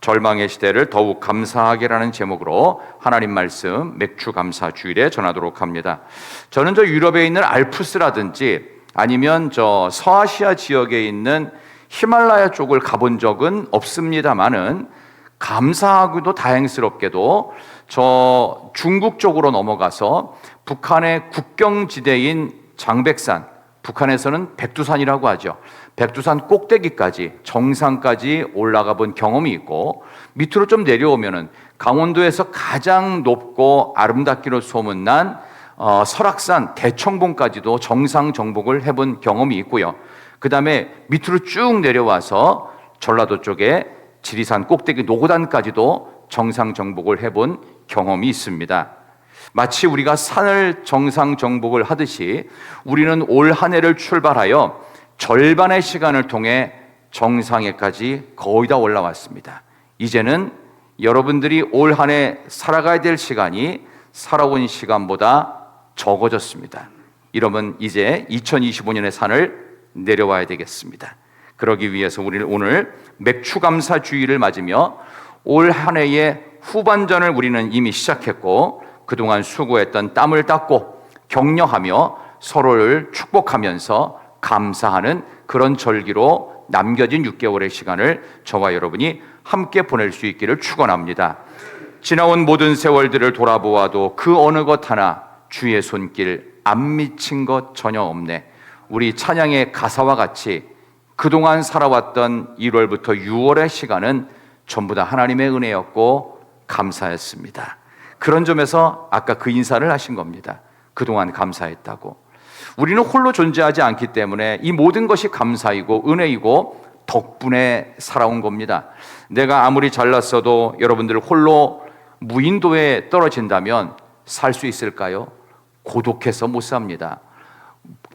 절망의 시대를 더욱 감사하게라는 제목으로 하나님 말씀 맥주 감사 주일에 전하도록 합니다. 저는 유럽에 있는 알프스라든지 아니면 서아시아 지역에 있는 히말라야 쪽을 가본 적은 없습니다만은 감사하고도 다행스럽게도 중국 쪽으로 넘어가서 북한의 국경지대인 장백산, 북한에서는 백두산이라고 하죠. 백두산 꼭대기까지 정상까지 올라가 본 경험이 있고, 밑으로 좀 내려오면은 강원도에서 가장 높고 아름답기로 소문난 설악산 대청봉까지도 정상 정복을 해본 경험이 있고요. 그 다음에 밑으로 쭉 내려와서 전라도 쪽에 지리산 꼭대기 노고단까지도 정상 정복을 해본 경험이 있습니다. 마치 우리가 산을 정상 정복을 하듯이 우리는 올 한 해를 출발하여 절반의 시간을 통해 정상에까지 거의 다 올라왔습니다. 이제는 여러분들이 올 한 해 살아가야 될 시간이 살아온 시간보다 적어졌습니다. 이러면 이제 2025년의 산을 내려와야 되겠습니다. 그러기 위해서 우리는 오늘 맥추감사 주일을 맞으며 올 한 해의 후반전을 우리는 이미 시작했고, 그동안 수고했던 땀을 닦고 격려하며 서로를 축복하면서 감사하는 그런 절기로 남겨진 6개월의 시간을 저와 여러분이 함께 보낼 수 있기를 축원합니다. 지나온 모든 세월들을 돌아보아도 그 어느 것 하나 주의 손길 안 미친 것 전혀 없네. 우리 찬양의 가사와 같이 그동안 살아왔던 1월부터 6월의 시간은 전부 다 하나님의 은혜였고 감사했습니다. 그런 점에서 아까 그 인사를 하신 겁니다. 그동안 감사했다고. 우리는 홀로 존재하지 않기 때문에 이 모든 것이 감사이고 은혜이고 덕분에 살아온 겁니다. 내가 아무리 잘났어도 여러분들 홀로 무인도에 떨어진다면 살 수 있을까요? 고독해서 못 삽니다.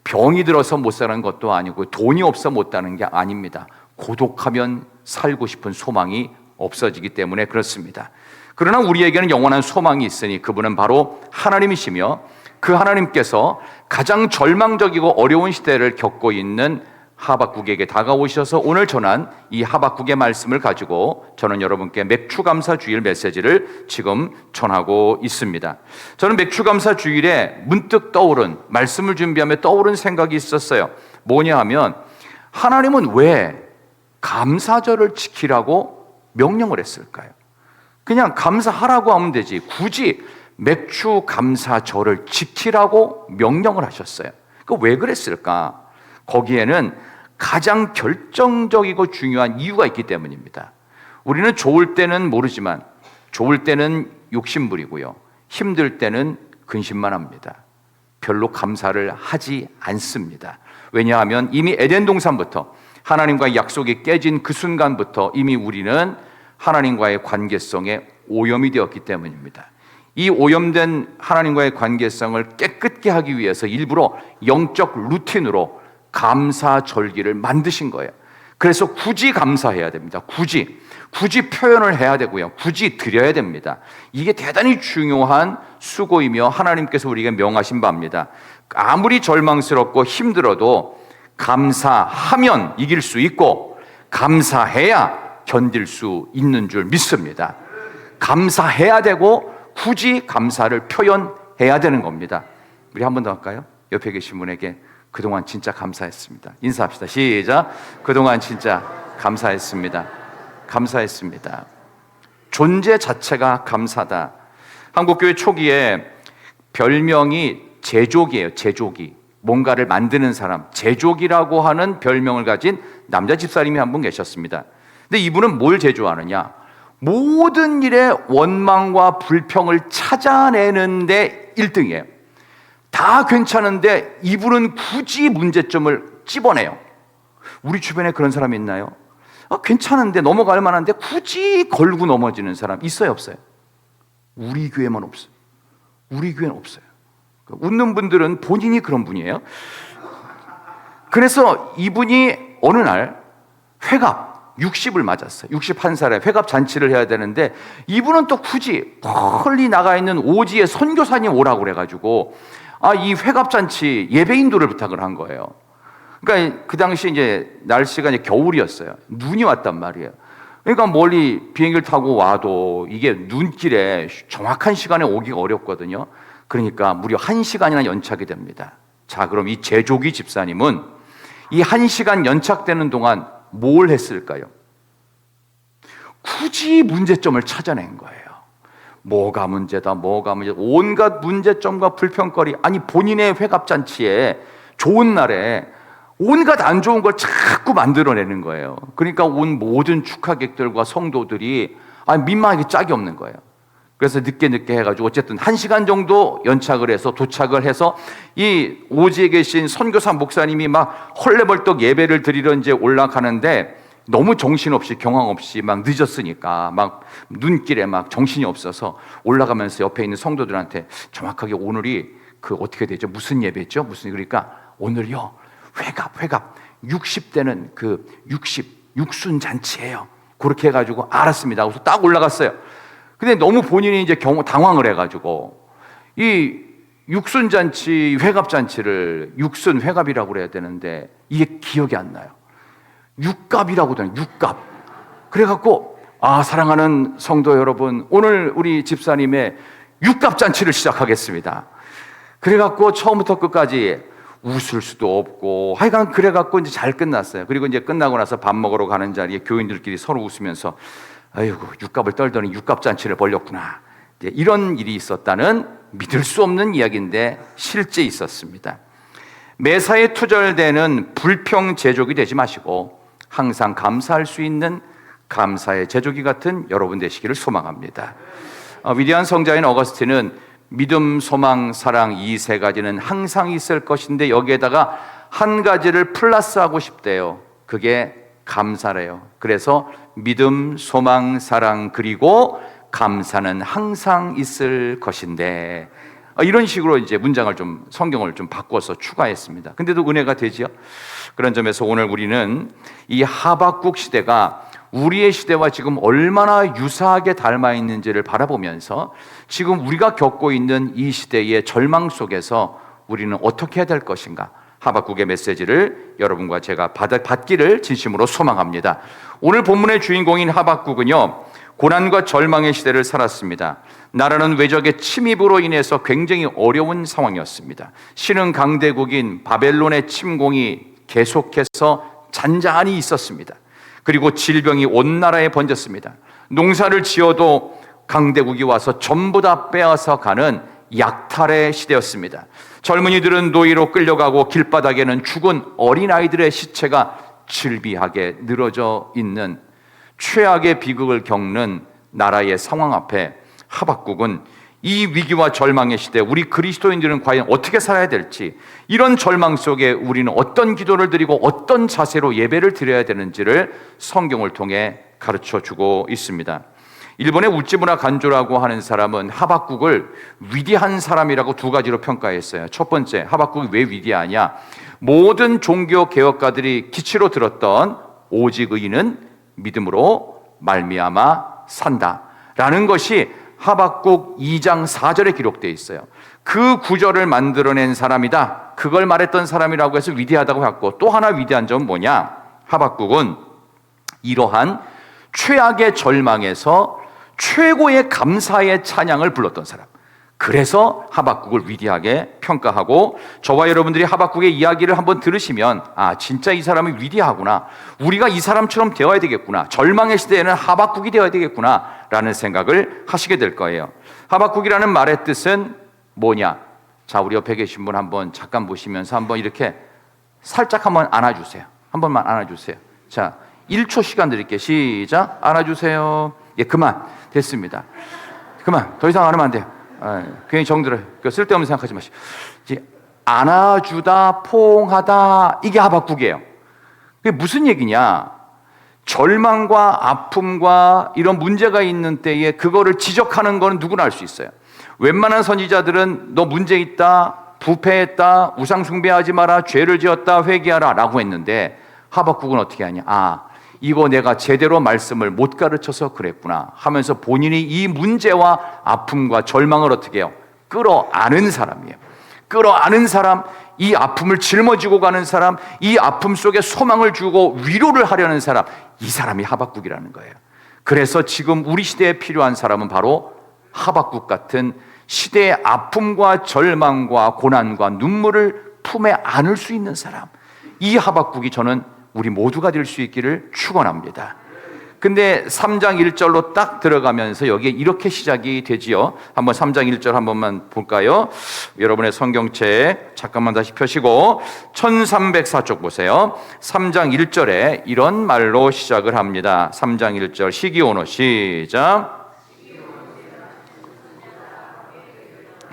병이 들어서 못 사는 것도 아니고 돈이 없어 못 사는 게 아닙니다. 고독하면 살고 싶은 소망이 없어지기 때문에 그렇습니다. 그러나 우리에게는 영원한 소망이 있으니 그분은 바로 하나님이시며, 그 하나님께서 가장 절망적이고 어려운 시대를 겪고 있는 하박국에게 다가오셔서 오늘 전한 이 하박국의 말씀을 가지고 저는 여러분께 맥추감사 주일 메시지를 지금 전하고 있습니다. 저는 맥추감사 주일에 문득 떠오른, 말씀을 준비하며 떠오른 생각이 있었어요. 뭐냐 하면, 하나님은 왜 감사절을 지키라고 명령을 했을까요? 그냥 감사하라고 하면 되지 굳이 맥추감사절을 지키라고 명령을 하셨어요. 왜 그랬을까? 거기에는 가장 결정적이고 중요한 이유가 있기 때문입니다. 우리는 좋을 때는 모르지만 좋을 때는 욕심부리고요, 힘들 때는 근심만 합니다. 별로 감사를 하지 않습니다. 왜냐하면 이미 에덴 동산부터 하나님과의 약속이 깨진 그 순간부터 이미 우리는 하나님과의 관계성에 오염이 되었기 때문입니다. 이 오염된 하나님과의 관계성을 깨끗게 하기 위해서 일부러 영적 루틴으로 감사 절기를 만드신 거예요. 그래서 굳이 감사해야 됩니다. 굳이 표현을 해야 되고요, 굳이 드려야 됩니다. 이게 대단히 중요한 수고이며 하나님께서 우리에게 명하신 바입니다. 아무리 절망스럽고 힘들어도 감사하면 이길 수 있고 감사해야 견딜 수 있는 줄 믿습니다. 감사해야 되고 굳이 감사를 표현해야 되는 겁니다. 우리 한 번 더 할까요? 옆에 계신 분에게 그동안 진짜 감사했습니다. 인사합시다. 시작. 그동안 진짜 감사했습니다. 감사했습니다. 존재 자체가 감사다. 한국교회 초기에 별명이 제족이에요. 제족이. 뭔가를 만드는 사람, 제족이라고 하는 별명을 가진 남자 집사님이 한 분 계셨습니다. 근데 이분은 뭘 제조하느냐? 모든 일에 원망과 불평을 찾아내는데 1등이에요. 다 괜찮은데 이분은 굳이 문제점을 찝어내요. 우리 주변에 그런 사람이 있나요? 괜찮은데 넘어갈 만한데 굳이 걸고 넘어지는 사람 있어요, 없어요? 우리 교회만 없어요. 우리 교회는 없어요. 웃는 분들은 본인이 그런 분이에요. 그래서 이분이 어느 날 회갑 60을 맞았어요. 61살에 회갑 잔치를 해야 되는데 이분은 또 굳이 멀리 나가 있는 오지의 선교사님 오라고 그래가지고 이 회갑 잔치 예배 인도를 부탁을 한 거예요. 그러니까 그 당시 이제 날씨가 이제 겨울이었어요. 눈이 왔단 말이에요. 그러니까 멀리 비행기를 타고 와도 이게 눈길에 정확한 시간에 오기가 어렵거든요. 그러니까 무려 1시간이나 연착이 됩니다. 자, 그럼 이 제조기 집사님은 이 1시간 연착되는 동안 뭘 했을까요? 굳이 문제점을 찾아낸 거예요. 뭐가 문제다, 온갖 문제점과 불평거리, 아니 본인의 회갑잔치에 좋은 날에 온갖 안 좋은 걸 자꾸 만들어내는 거예요. 그러니까 온 모든 축하객들과 성도들이 민망하게 짝이 없는 거예요. 그래서 늦게 해가지고 어쨌든 1시간 정도 연착을 해서 도착을 해서 이 오지에 계신 선교사 목사님이 막 헐레벌떡 예배를 드리러 이제 올라가는데 너무 정신없이 경황 없이 막 늦었으니까 막 눈길에 막 정신이 없어서 올라가면서 옆에 있는 성도들한테 정확하게 오늘이 그 어떻게 되죠? 무슨 예배죠? 그러니까 오늘요 회갑 60대는 그 육순 잔치예요. 그렇게 해가지고 알았습니다. 그래서 딱 올라갔어요. 근데 너무 본인이 이제 당황을 해가지고 이 육순 잔치 회갑 잔치를 육순 회갑이라고 그래야 되는데 이게 기억이 안 나요. 육갑이라고 되는 육갑. 그래갖고 사랑하는 성도 여러분, 오늘 우리 집사님의 육갑 잔치를 시작하겠습니다. 그래갖고 처음부터 끝까지 웃을 수도 없고 하여간 그래갖고 이제 잘 끝났어요. 그리고 이제 끝나고 나서 밥 먹으러 가는 자리에 교인들끼리 서로 웃으면서 아이고 육갑을 떨더니 육갑 잔치를 벌렸구나. 이제 이런 일이 있었다는 믿을 수 없는 이야기인데 실제 있었습니다. 매사에 투절되는 불평 제조기 되지 마시고 항상 감사할 수 있는 감사의 제조기 같은 여러분 되시기를 소망합니다. 위대한 성자인 어거스틴은 믿음, 소망, 사랑 이 세 가지는 항상 있을 것인데 여기에다가 한 가지를 플러스하고 싶대요. 그게 감사래요. 그래서 믿음, 소망, 사랑 그리고 감사는 항상 있을 것인데 이런 식으로 이제 문장을 좀 성경을 좀 바꿔서 추가했습니다. 근데도 은혜가 되지요. 그런 점에서 오늘 우리는 이 하박국 시대가 우리의 시대와 지금 얼마나 유사하게 닮아 있는지를 바라보면서 지금 우리가 겪고 있는 이 시대의 절망 속에서 우리는 어떻게 해야 될 것인가, 하박국의 메시지를 여러분과 제가 받기를 진심으로 소망합니다. 오늘 본문의 주인공인 하박국은요, 고난과 절망의 시대를 살았습니다. 나라는 외적의 침입으로 인해서 굉장히 어려운 상황이었습니다. 신흥 강대국인 바벨론의 침공이 계속해서 잔잔히 있었습니다. 그리고 질병이 온 나라에 번졌습니다. 농사를 지어도 강대국이 와서 전부 다 빼앗아 가는 약탈의 시대였습니다. 젊은이들은 노예로 끌려가고 길바닥에는 죽은 어린아이들의 시체가 질비하게 늘어져 있는 최악의 비극을 겪는 나라의 상황 앞에 하박국은 이 위기와 절망의 시대, 우리 그리스도인들은 과연 어떻게 살아야 될지, 이런 절망 속에 우리는 어떤 기도를 드리고 어떤 자세로 예배를 드려야 되는지를 성경을 통해 가르쳐 주고 있습니다. 일본의 우찌무라 간조라고 하는 사람은 하박국을 위대한 사람이라고 두 가지로 평가했어요. 첫 번째, 하박국이 왜 위대하냐? 모든 종교 개혁가들이 기치로 들었던 오직 의인은 믿음으로 말미암아 산다라는 것이 하박국 2장 4절에 기록되어 있어요. 그 구절을 만들어낸 사람이다, 그걸 말했던 사람이라고 해서 위대하다고 했고, 또 하나 위대한 점은 뭐냐? 하박국은 이러한 최악의 절망에서 최고의 감사의 찬양을 불렀던 사람. 그래서 하박국을 위대하게 평가하고, 저와 여러분들이 하박국의 이야기를 한번 들으시면 진짜 이 사람이 위대하구나, 우리가 이 사람처럼 되어야 되겠구나, 절망의 시대에는 하박국이 되어야 되겠구나 라는 생각을 하시게 될 거예요. 하박국이라는 말의 뜻은 뭐냐? 자, 우리 옆에 계신 분 한번 잠깐 보시면서 한번 이렇게 살짝 한번 안아주세요. 한 번만 안아주세요. 자, 1초 시간 드릴게요. 시작. 안아주세요. 예, 그만. 됐습니다. 그만. 더 이상 안으면 안 돼요. 괜히 정들어요. 쓸데없는 생각하지 마시고. 안아주다, 포옹하다, 이게 하박국이에요. 그게 무슨 얘기냐? 절망과 아픔과 이런 문제가 있는 때에 그거를 지적하는 건 누구나 알 수 있어요. 웬만한 선지자들은 너 문제 있다, 부패했다, 우상 숭배하지 마라, 죄를 지었다, 회개하라 라고 했는데, 하박국은 어떻게 하냐? 이거 내가 제대로 말씀을 못 가르쳐서 그랬구나 하면서 본인이 이 문제와 아픔과 절망을 어떻게 해요? 끌어안은 사람이에요. 끌어안은 사람, 이 아픔을 짊어지고 가는 사람, 이 아픔 속에 소망을 주고 위로를 하려는 사람, 이 사람이 하박국이라는 거예요. 그래서 지금 우리 시대에 필요한 사람은 바로 하박국 같은 시대의 아픔과 절망과 고난과 눈물을 품에 안을 수 있는 사람, 이 하박국이 저는 우리 모두가 될 수 있기를 축원합니다. 근데 3장 1절로 딱 들어가면서 여기에 이렇게 시작이 되지요. 한번 3장 1절 한 번만 볼까요? 여러분의 성경책 잠깐만 다시 펴시고 1304쪽 보세요. 3장 1절에 이런 말로 시작을 합니다. 3장 1절 시기온호 시작.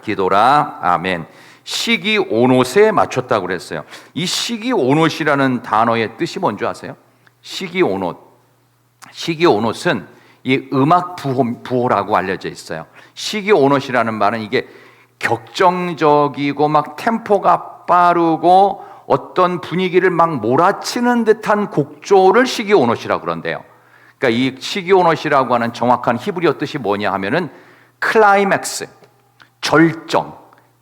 기도라. 아멘. 시기온옷에 맞췄다고 그랬어요. 이 시기온옷이라는 단어의 뜻이 뭔지 아세요? 시기온옷. 시기온옷은 이 음악 부호라고 알려져 있어요. 시기온옷이라는 말은 이게 격정적이고 막 템포가 빠르고 어떤 분위기를 막 몰아치는 듯한 곡조를 시기온옷이라고 그런대요. 그러니까 이 시기온옷이라고 하는 정확한 히브리어 뜻이 뭐냐 하면은 클라이맥스, 절정,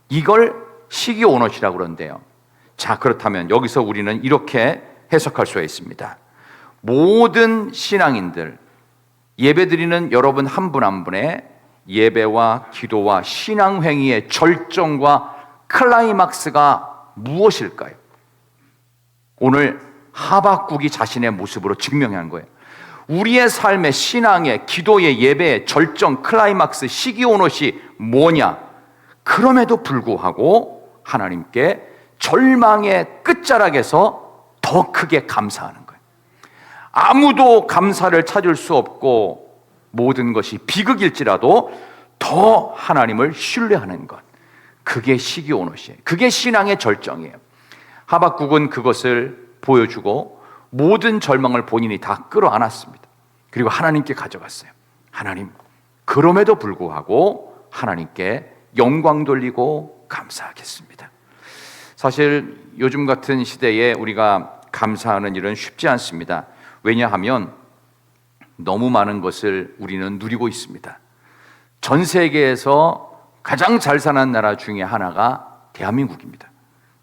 이걸 시기온옷이라고 그런대요. 자, 그렇다면 여기서 우리는 이렇게 해석할 수가 있습니다. 모든 신앙인들, 예배드리는 여러분 한 분 한 분의 예배와 기도와 신앙행위의 절정과 클라이막스가 무엇일까요? 오늘 하박국이 자신의 모습으로 증명한 거예요. 우리의 삶의 신앙의 기도의 예배의 절정, 클라이막스, 시기온옷이 뭐냐? 그럼에도 불구하고 하나님께 절망의 끝자락에서 더 크게 감사하는 거예요. 아무도 감사를 찾을 수 없고 모든 것이 비극일지라도 더 하나님을 신뢰하는 것, 그게 시기온옷이에요. 그게 신앙의 절정이에요. 하박국은 그것을 보여주고 모든 절망을 본인이 다 끌어안았습니다. 그리고 하나님께 가져갔어요. 하나님, 그럼에도 불구하고 하나님께 영광 돌리고 감사하겠습니다. 사실 요즘 같은 시대에 우리가 감사하는 일은 쉽지 않습니다. 왜냐하면 너무 많은 것을 우리는 누리고 있습니다. 전 세계에서 가장 잘 사는 나라 중에 하나가 대한민국입니다.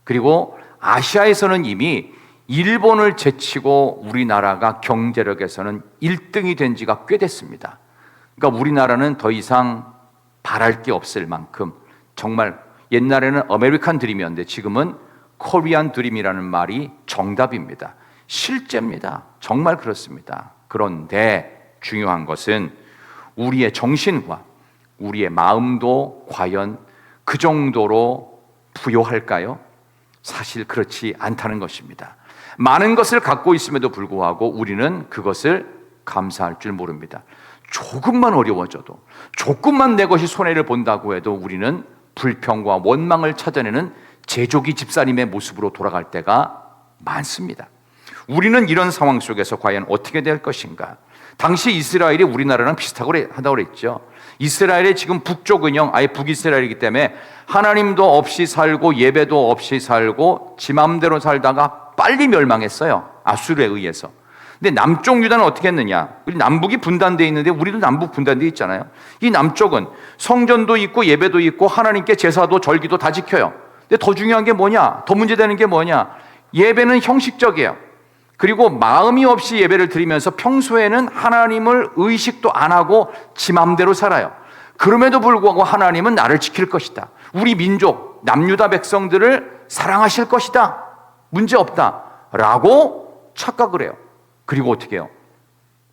그리고 아시아에서는 이미 일본을 제치고 우리나라가 경제력에서는 1등이 된 지가 꽤 됐습니다. 그러니까 우리나라는 더 이상 바랄 게 없을 만큼 정말 옛날에는 아메리칸 드림이었는데 지금은 코리안 드림이라는 말이 정답입니다. 실제입니다. 정말 그렇습니다. 그런데 중요한 것은 우리의 정신과 우리의 마음도 과연 그 정도로 부요할까요? 사실 그렇지 않다는 것입니다. 많은 것을 갖고 있음에도 불구하고 우리는 그것을 감사할 줄 모릅니다. 조금만 어려워져도, 조금만 내 것이 손해를 본다고 해도 우리는 불평과 원망을 찾아내는 제조기 집사님의 모습으로 돌아갈 때가 많습니다. 우리는 이런 상황 속에서 과연 어떻게 될 것인가? 당시 이스라엘이 우리나라랑 비슷하다고 그랬죠. 이스라엘의 지금 북쪽은요, 아예 북이스라엘이기 때문에 하나님도 없이 살고 예배도 없이 살고 지 맘대로 살다가 빨리 멸망했어요. 아수르에 의해서. 근데 남쪽 유다는 어떻게 했느냐? 우리 남북이 분단되어 있는데 우리도 남북 분단되어 있잖아요. 이 남쪽은 성전도 있고 예배도 있고 하나님께 제사도 절기도 다 지켜요. 근데 더 중요한 게 뭐냐? 더 문제되는 게 뭐냐? 예배는 형식적이에요. 그리고 마음이 없이 예배를 드리면서 평소에는 하나님을 의식도 안 하고 지 맘대로 살아요. 그럼에도 불구하고 하나님은 나를 지킬 것이다. 우리 민족, 남유다 백성들을 사랑하실 것이다. 문제 없다. 라고 착각을 해요. 그리고 어떻게 해요?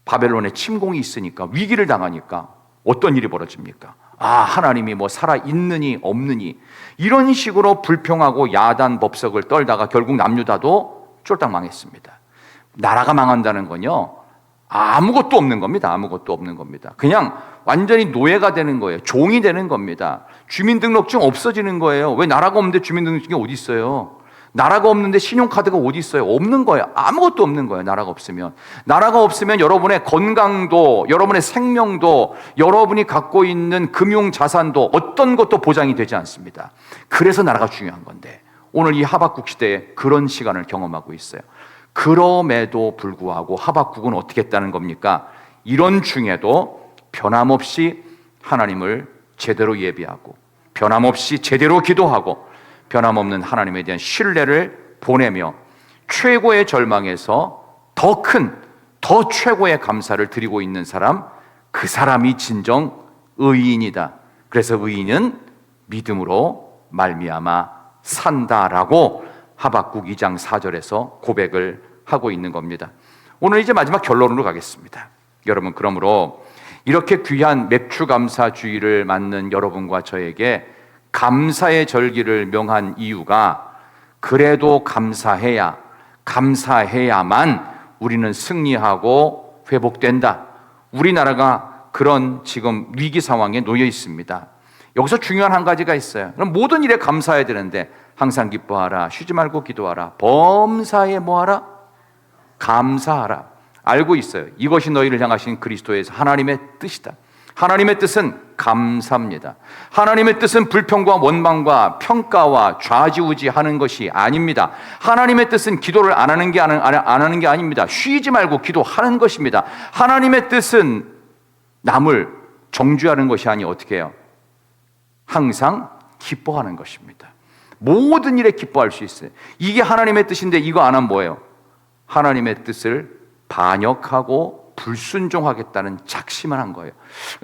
바벨론에 침공이 있으니까, 위기를 당하니까 어떤 일이 벌어집니까? 아, 하나님이 뭐 살아있느니 없느니 이런 식으로 불평하고 야단 법석을 떨다가 결국 남유다도 쫄딱 망했습니다. 나라가 망한다는 건요, 아무것도 없는 겁니다. 아무것도 없는 겁니다. 그냥 완전히 노예가 되는 거예요. 종이 되는 겁니다. 주민등록증 없어지는 거예요. 왜? 나라가 없는데 주민등록증이 어디 있어요? 나라가 없는데 신용카드가 어디 있어요? 없는 거예요. 아무것도 없는 거예요. 나라가 없으면. 나라가 없으면 여러분의 건강도, 여러분의 생명도, 여러분이 갖고 있는 금융자산도 어떤 것도 보장이 되지 않습니다. 그래서 나라가 중요한 건데 오늘 이 하박국 시대에 그런 시간을 경험하고 있어요. 그럼에도 불구하고 하박국은 어떻게 했다는 겁니까? 이런 중에도 변함없이 하나님을 제대로 예비하고 변함없이 제대로 기도하고 변함없는 하나님에 대한 신뢰를 보내며 최고의 절망에서 더 큰 더 최고의 감사를 드리고 있는 사람, 그 사람이 진정 의인이다. 그래서 의인은 믿음으로 말미암아 산다라고 하박국 2장 4절에서 고백을 하고 있는 겁니다. 오늘 이제 마지막 결론으로 가겠습니다. 여러분, 그러므로 이렇게 귀한 맥추감사주의를 맞는 여러분과 저에게 감사의 절기를 명한 이유가, 그래도 감사해야만 우리는 승리하고 회복된다. 우리나라가 그런 지금 위기 상황에 놓여 있습니다. 여기서 중요한 한 가지가 있어요. 그럼 모든 일에 감사해야 되는데, 항상 기뻐하라, 쉬지 말고 기도하라, 범사에 뭐하라? 감사하라. 알고 있어요. 이것이 너희를 향하신 그리스도에서 하나님의 뜻이다. 하나님의 뜻은 감사입니다. 하나님의 뜻은 불평과 원망과 평가와 좌지우지하는 것이 아닙니다. 하나님의 뜻은 기도를 안 하는 게 아닙니다. 쉬지 말고 기도하는 것입니다. 하나님의 뜻은 남을 정죄하는 것이 아니 어떻게 해요? 항상 기뻐하는 것입니다. 모든 일에 기뻐할 수 있어요. 이게 하나님의 뜻인데 이거 안 하면 뭐예요? 하나님의 뜻을 반역하고 불순종하겠다는 작심을 한 거예요.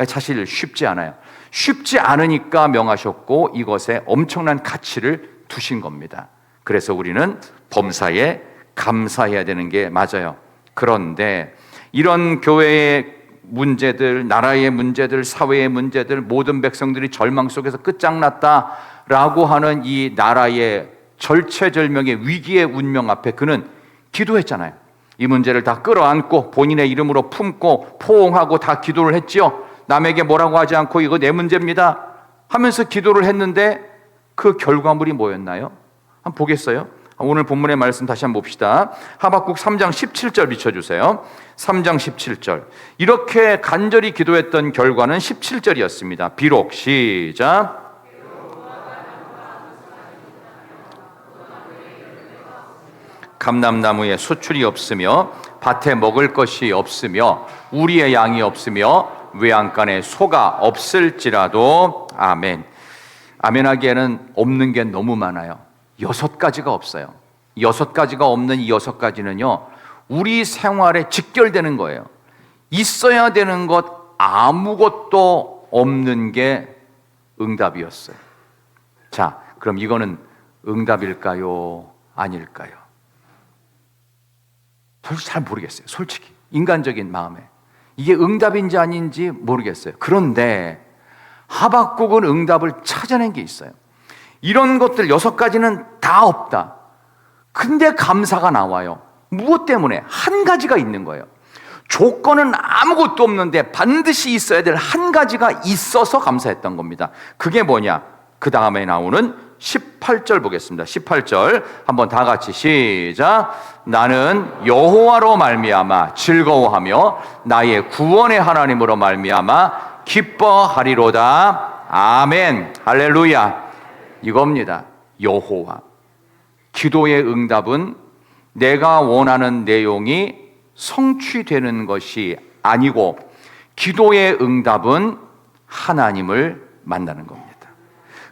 사실 쉽지 않아요. 쉽지 않으니까 명하셨고 이것에 엄청난 가치를 두신 겁니다. 그래서 우리는 범사에 감사해야 되는 게 맞아요. 그런데 이런 교회의 문제들, 나라의 문제들, 사회의 문제들, 모든 백성들이 절망 속에서 끝장났다라고 하는 이 나라의 절체절명의 위기의 운명 앞에 그는 기도했잖아요. 이 문제를 다 끌어안고 본인의 이름으로 품고 포옹하고 다 기도를 했지요. 남에게 뭐라고 하지 않고 이거 내 문제입니다 하면서 기도를 했는데 그 결과물이 뭐였나요? 한번 보겠어요? 오늘 본문의 말씀 다시 한번 봅시다. 하박국 3장 17절 비춰주세요. 3장 17절. 이렇게 간절히 기도했던 결과는 17절이었습니다. 비록, 시작. 감람나무에 소출이 없으며 밭에 먹을 것이 없으며 우리의 양이 없으며 외양간에 소가 없을지라도. 아멘. 아멘하기에는 없는 게 너무 많아요. 6가지가 없어요. 6가지가 없는 이 6가지는요 우리 생활에 직결되는 거예요. 있어야 되는 것 아무것도 없는 게 응답이었어요. 자, 그럼 이거는 응답일까요? 아닐까요? 솔직히 잘 모르겠어요. 솔직히 인간적인 마음에 이게 응답인지 아닌지 모르겠어요. 그런데 하박국은 응답을 찾아낸 게 있어요. 이런 것들 6가지는 다 없다. 근데 감사가 나와요. 무엇 때문에? 한 가지가 있는 거예요. 조건은 아무것도 없는데 반드시 있어야 될 한 가지가 있어서 감사했던 겁니다. 그게 뭐냐? 그 다음에 나오는 18절 보겠습니다. 18절 한번 다 같이 시작. 나는 여호와로 말미암아 즐거워하며 나의 구원의 하나님으로 말미암아 기뻐하리로다. 아멘. 할렐루야. 이겁니다. 여호와. 기도의 응답은 내가 원하는 내용이 성취되는 것이 아니고 기도의 응답은 하나님을 만나는 겁니다.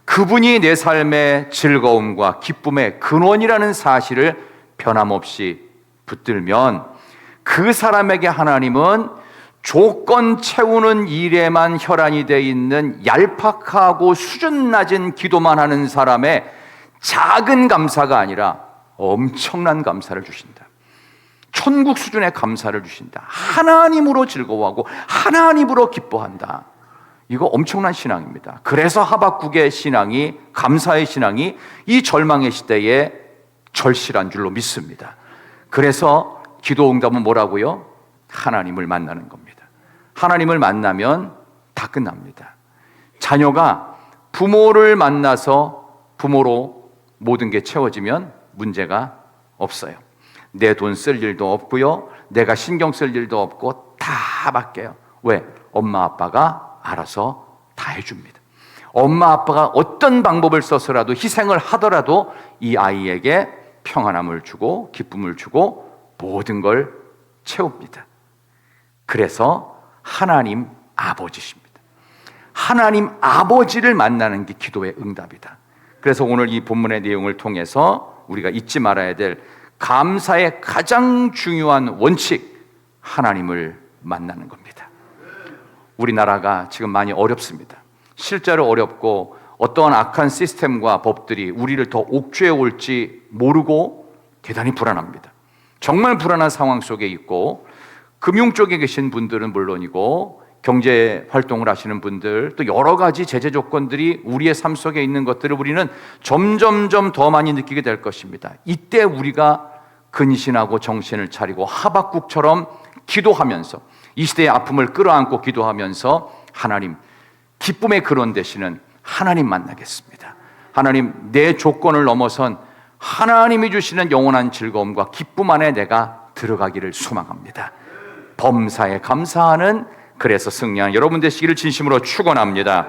그분이 내 삶의 즐거움과 기쁨의 근원이라는 사실을 변함없이 붙들면 그 사람에게 하나님은 조건 채우는 일에만 혈안이 되어 있는 얄팍하고 수준 낮은 기도만 하는 사람의 작은 감사가 아니라 엄청난 감사를 주신다. 천국 수준의 감사를 주신다. 하나님으로 즐거워하고 하나님으로 기뻐한다. 이거 엄청난 신앙입니다. 그래서 하박국의 신앙이, 감사의 신앙이 이 절망의 시대에 절실한 줄로 믿습니다. 그래서 기도 응답은 뭐라고요? 하나님을 만나는 겁니다. 하나님을 만나면 다 끝납니다. 자녀가 부모를 만나서 부모로 모든 게 채워지면 문제가 없어요. 내 돈 쓸 일도 없고요, 내가 신경 쓸 일도 없고 다 맡겨요. 왜? 엄마 아빠가 알아서 다 해줍니다. 엄마 아빠가 어떤 방법을 써서라도 희생을 하더라도 이 아이에게 평안함을 주고 기쁨을 주고 모든 걸 채웁니다. 그래서 하나님 아버지십니다. 하나님 아버지를 만나는 게 기도의 응답이다. 그래서 오늘 이 본문의 내용을 통해서 우리가 잊지 말아야 될 감사의 가장 중요한 원칙, 하나님을 만나는 겁니다. 우리나라가 지금 많이 어렵습니다. 실제로 어렵고 어떠한 악한 시스템과 법들이 우리를 더 옥죄해 올지 모르고 대단히 불안합니다. 정말 불안한 상황 속에 있고, 금융 쪽에 계신 분들은 물론이고 경제 활동을 하시는 분들, 또 여러 가지 제재 조건들이 우리의 삶 속에 있는 것들을 우리는 점점점 더 많이 느끼게 될 것입니다. 이때 우리가 근신하고 정신을 차리고 하박국처럼 기도하면서 이 시대의 아픔을 끌어안고 기도하면서 하나님, 기쁨의 근원 되시는 하나님 만나겠습니다. 하나님, 내 조건을 넘어선 하나님이 주시는 영원한 즐거움과 기쁨 안에 내가 들어가기를 소망합니다. 범사에 감사하는, 그래서 승리하는 여러분 되시기를 진심으로 축원합니다.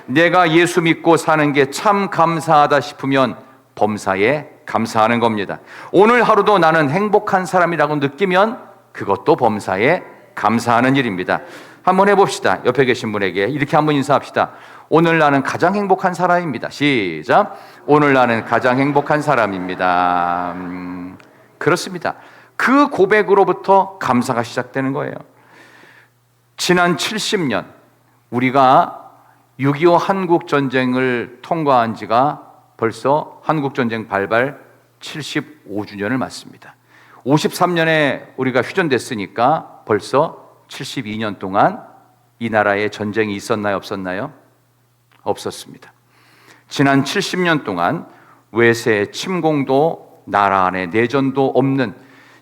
내가 예수 믿고 사는 게 참 감사하다 싶으면 범사에 감사하는 겁니다. 오늘 하루도 나는 행복한 사람이라고 느끼면 그것도 범사에 감사하는 일입니다. 한번 해봅시다. 옆에 계신 분에게 이렇게 한번 인사합시다. 오늘 나는 가장 행복한 사람입니다. 시작. 오늘 나는 가장 행복한 사람입니다. 그렇습니다. 그 고백으로부터 감사가 시작되는 거예요. 지난 70년 우리가 6.25 한국전쟁을 통과한 지가 벌써 한국전쟁 발발 75주년을 맞습니다. 53년에 우리가 휴전됐으니까 벌써 72년 동안 이 나라에 전쟁이 있었나요? 없었나요? 없었습니다. 지난 70년 동안 외세 침공도 나라 안에 내전도 없는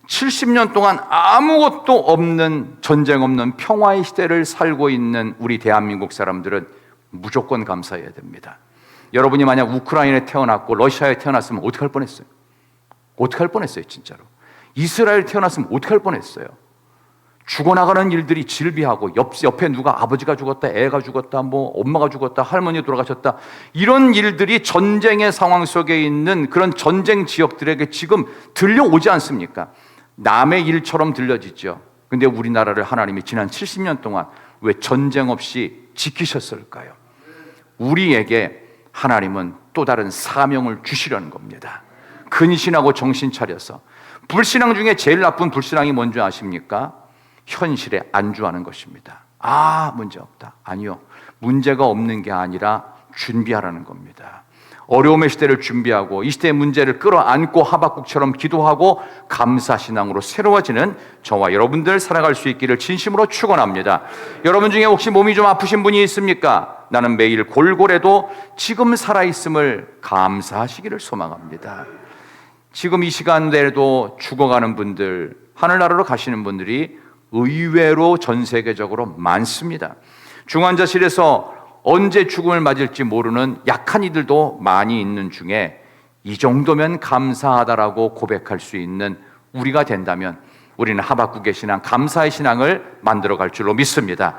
70년 동안 아무것도 없는, 전쟁 없는 평화의 시대를 살고 있는 우리 대한민국 사람들은 무조건 감사해야 됩니다. 여러분이 만약 우크라이나에 태어났고 러시아에 태어났으면 어떻게 할 뻔했어요? 어떻게 할 뻔했어요, 진짜로? 이스라엘에 태어났으면 어떻게 할 뻔했어요? 죽어나가는 일들이 질비하고 옆에 누가 아버지가 죽었다, 애가 죽었다, 뭐 엄마가 죽었다, 할머니 돌아가셨다, 이런 일들이 전쟁의 상황 속에 있는 그런 전쟁 지역들에게 지금 들려오지 않습니까? 남의 일처럼 들려지죠. 근데 우리나라를 하나님이 지난 70년 동안 왜 전쟁 없이 지키셨을까요? 우리에게 하나님은 또 다른 사명을 주시려는 겁니다. 근신하고 정신 차려서. 불신앙 중에 제일 나쁜 불신앙이 뭔지 아십니까? 현실에 안주하는 것입니다. 문제 없다. 아니요, 문제가 없는 게 아니라 준비하라는 겁니다. 어려움의 시대를 준비하고 이 시대의 문제를 끌어안고 하박국처럼 기도하고 감사신앙으로 새로워지는 저와 여러분들 살아갈 수 있기를 진심으로 축원합니다. 여러분 중에 혹시 몸이 좀 아프신 분이 있습니까? 나는 매일 골골해도 지금 살아있음을 감사하시기를 소망합니다. 지금 이 시간대에도 죽어가는 분들, 하늘나라로 가시는 분들이 의외로 전 세계적으로 많습니다. 중환자실에서 언제 죽음을 맞을지 모르는 약한 이들도 많이 있는 중에 이 정도면 감사하다라고 고백할 수 있는 우리가 된다면 우리는 하박국의 신앙, 감사의 신앙을 만들어갈 줄로 믿습니다.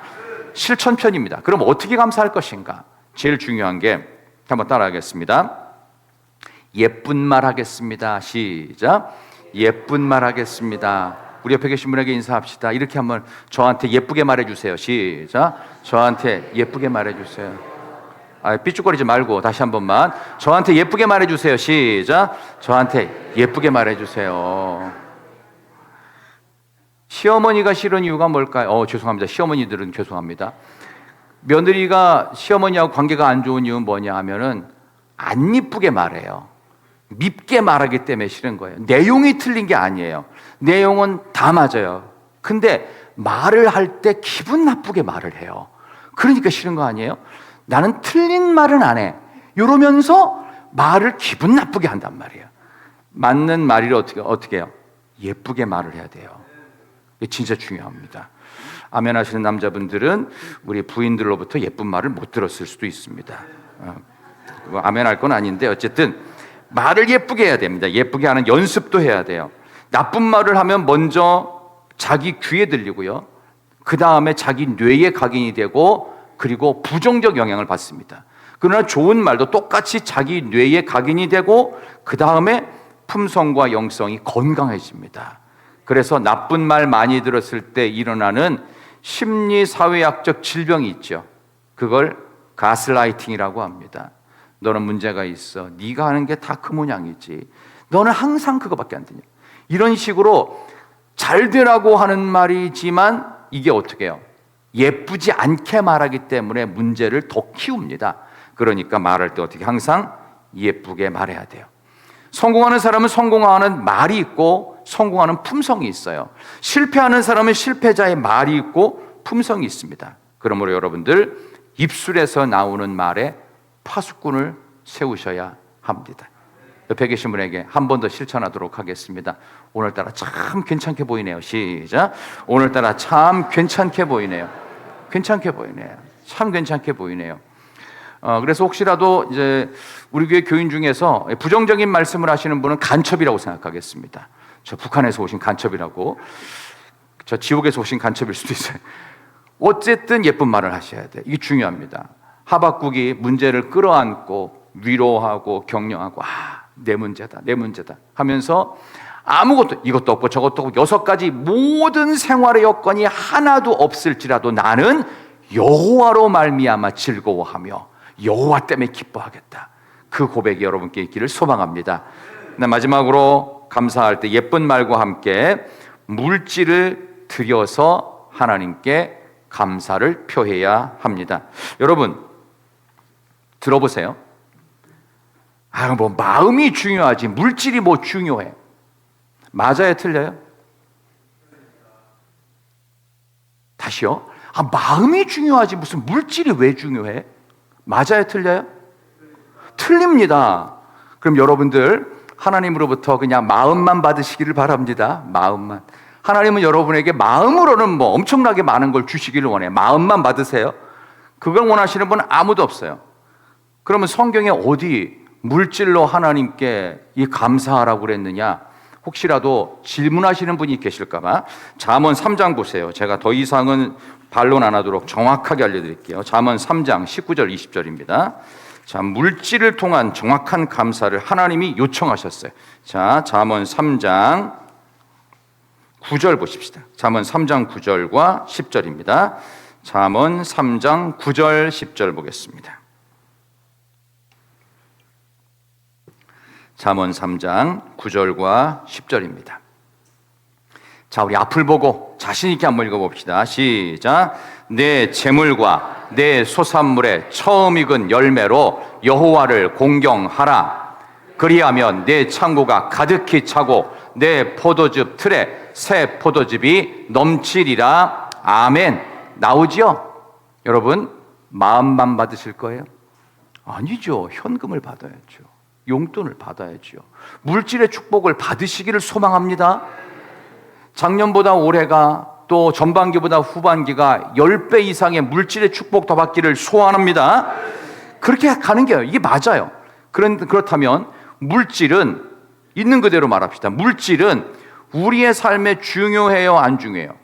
실천편입니다. 그럼 어떻게 감사할 것인가? 제일 중요한 게, 한번 따라하겠습니다. 예쁜 말 하겠습니다. 시작. 예쁜 말 하겠습니다. 우리 옆에 계신 분에게 인사합시다. 이렇게 한번 저한테 예쁘게 말해주세요. 시작. 저한테 예쁘게 말해주세요. 삐죽거리지 말고 다시 한 번만. 저한테 예쁘게 말해주세요. 시작. 저한테 예쁘게 말해주세요. 시어머니가 싫은 이유가 뭘까요? 죄송합니다. 시어머니들은 죄송합니다. 며느리가 시어머니하고 관계가 안 좋은 이유는 뭐냐 하면은 안 이쁘게 말해요. 밉게 말하기 때문에 싫은 거예요. 내용이 틀린 게 아니에요. 내용은 다 맞아요. 근데 말을 할 때 기분 나쁘게 말을 해요. 그러니까 싫은 거 아니에요? 나는 틀린 말은 안 해. 이러면서 말을 기분 나쁘게 한단 말이에요. 맞는 말을 어떻게 해요? 예쁘게 말을 해야 돼요. 이게 진짜 중요합니다. 아멘 하시는 남자분들은 우리 부인들로부터 예쁜 말을 못 들었을 수도 있습니다. 아멘 할 건 아닌데 어쨌든 말을 예쁘게 해야 됩니다. 예쁘게 하는 연습도 해야 돼요. 나쁜 말을 하면 먼저 자기 귀에 들리고요. 그 다음에 자기 뇌에 각인이 되고 그리고 부정적 영향을 받습니다. 그러나 좋은 말도 똑같이 자기 뇌에 각인이 되고 그 다음에 품성과 영성이 건강해집니다. 그래서 나쁜 말 많이 들었을 때 일어나는 심리사회학적 질병이 있죠. 그걸 가스라이팅이라고 합니다. 너는 문제가 있어. 네가 하는 게 다 그 모양이지. 너는 항상 그거밖에 안 되냐. 이런 식으로 잘 되라고 하는 말이지만 이게 어떻게 해요? 예쁘지 않게 말하기 때문에 문제를 더 키웁니다. 그러니까 말할 때 어떻게 항상 예쁘게 말해야 돼요. 성공하는 사람은 성공하는 말이 있고 성공하는 품성이 있어요. 실패하는 사람은 실패자의 말이 있고 품성이 있습니다. 그러므로 여러분들 입술에서 나오는 말에 파수꾼을 세우셔야 합니다. 옆에 계신 분에게 한 번 더 실천하도록 하겠습니다. 오늘따라 참 괜찮게 보이네요. 시작. 오늘따라 참 괜찮게 보이네요. 괜찮게 보이네요. 참 괜찮게 보이네요. 그래서 혹시라도 이제 우리 교회 교인 중에서 부정적인 말씀을 하시는 분은 간첩이라고 생각하겠습니다. 저 북한에서 오신 간첩이라고, 저 지옥에서 오신 간첩일 수도 있어요. 어쨌든 예쁜 말을 하셔야 돼. 이게 중요합니다. 하박국이 문제를 끌어안고 위로하고 격려하고 내 문제다 내 문제다 하면서 아무것도 이것도 없고 저것도 없고 6가지 모든 생활의 여건이 하나도 없을지라도 나는 여호와로 말미암아 즐거워하며 여호와 때문에 기뻐하겠다. 그 고백이 여러분께 있기를 소망합니다. 마지막으로 감사할 때 예쁜 말과 함께 물질을 드려서 하나님께 감사를 표해야 합니다. 여러분 들어보세요. 뭐 마음이 중요하지 물질이 뭐 중요해? 맞아요, 틀려요? 다시요. 마음이 중요하지 무슨 물질이 왜 중요해? 맞아요, 틀려요? 틀립니다. 그럼 여러분들 하나님으로부터 그냥 마음만 받으시기를 바랍니다. 마음만. 하나님은 여러분에게 마음으로는 뭐 엄청나게 많은 걸 주시기를 원해요. 마음만 받으세요. 그걸 원하시는 분은 아무도 없어요. 그러면 성경에 어디 물질로 하나님께 이 감사하라고 그랬느냐? 혹시라도 질문하시는 분이 계실까봐 잠언 3장 보세요. 제가 더 이상은 반론 안 하도록 정확하게 알려드릴게요. 잠언 3장 19절 20절입니다. 자, 물질을 통한 정확한 감사를 하나님이 요청하셨어요. 자, 잠언 3장 9절 보십시다. 잠언 3장 9절과 10절입니다. 잠언 3장 9절 10절 보겠습니다. 잠언 3장 9절과 10절입니다. 자, 우리 앞을 보고 자신 있게 한번 읽어봅시다. 시작. 내 재물과 내 소산물의 처음 익은 열매로 여호와를 공경하라. 그리하면 내 창고가 가득히 차고 내 포도즙 틀에 새 포도즙이 넘치리라. 아멘. 나오죠? 여러분 마음만 받으실 거예요? 아니죠. 현금을 받아야죠. 용돈을 받아야죠. 물질의 축복을 받으시기를 소망합니다. 작년보다 올해가 또 전반기보다 후반기가 10배 이상의 물질의 축복 더 받기를 소원합니다. 그렇게 가는 게 이게 맞아요. 그렇다면 물질은 있는 그대로 말합시다. 물질은 우리의 삶에 중요해요, 안 중요해요?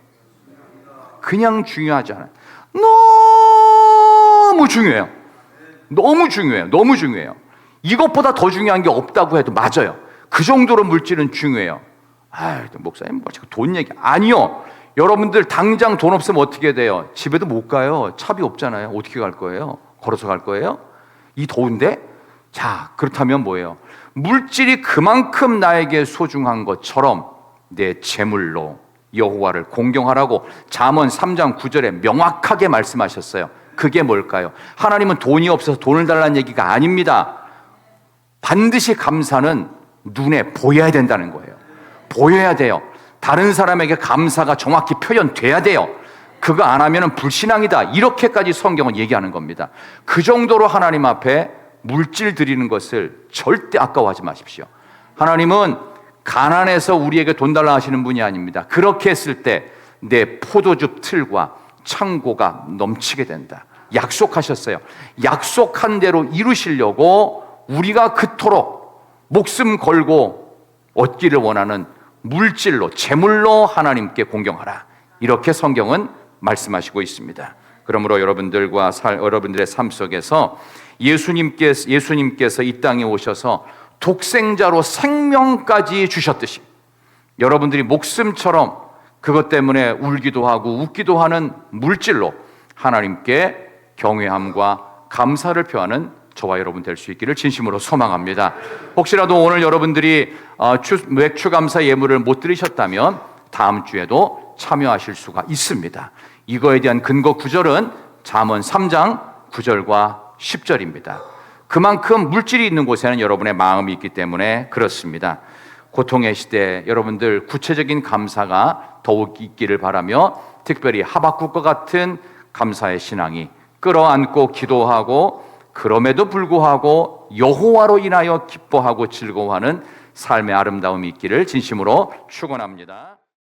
그냥 중요하지 않아요. 너무 중요해요. 너무 중요해요. 너무 중요해요. 이것보다 더 중요한 게 없다고 해도 맞아요. 그 정도로 물질은 중요해요. 목사님 뭐 자꾸 돈 얘기. 아니요. 여러분들 당장 돈 없으면 어떻게 돼요? 집에도 못 가요. 차비 없잖아요. 어떻게 갈 거예요? 걸어서 갈 거예요? 이 더운데? 자, 그렇다면 뭐예요? 물질이 그만큼 나에게 소중한 것처럼 내 재물로 여호와를 공경하라고 잠언 3장 9절에 명확하게 말씀하셨어요. 그게 뭘까요? 하나님은 돈이 없어서 돈을 달라는 얘기가 아닙니다. 반드시 감사는 눈에 보여야 된다는 거예요. 보여야 돼요. 다른 사람에게 감사가 정확히 표현돼야 돼요. 그거 안 하면 불신앙이다. 이렇게까지 성경은 얘기하는 겁니다. 그 정도로 하나님 앞에 물질 드리는 것을 절대 아까워하지 마십시오. 하나님은 가난해서 우리에게 돈 달라 하시는 분이 아닙니다. 그렇게 했을 때 내 포도즙 틀과 창고가 넘치게 된다. 약속하셨어요. 약속한 대로 이루시려고 우리가 그토록 목숨 걸고 얻기를 원하는 물질로, 재물로 하나님께 공경하라. 이렇게 성경은 말씀하시고 있습니다. 그러므로 여러분들의 삶 속에서 예수님께서 이 땅에 오셔서 독생자로 생명까지 주셨듯이 여러분들이 목숨처럼 그것 때문에 울기도 하고 웃기도 하는 물질로 하나님께 경외함과 감사를 표하는 저와 여러분 될 수 있기를 진심으로 소망합니다. 혹시라도 오늘 여러분들이 맥추 감사 예물을 못 드리셨다면 다음 주에도 참여하실 수가 있습니다. 이거에 대한 근거 구절은 잠언 3장 9절과 10절입니다. 그만큼 물질이 있는 곳에는 여러분의 마음이 있기 때문에 그렇습니다. 고통의 시대 여러분들 구체적인 감사가 더욱 있기를 바라며, 특별히 하박국과 같은 감사의 신앙이 끌어안고 기도하고 그럼에도 불구하고 여호와로 인하여 기뻐하고 즐거워하는 삶의 아름다움이 있기를 진심으로 축원합니다.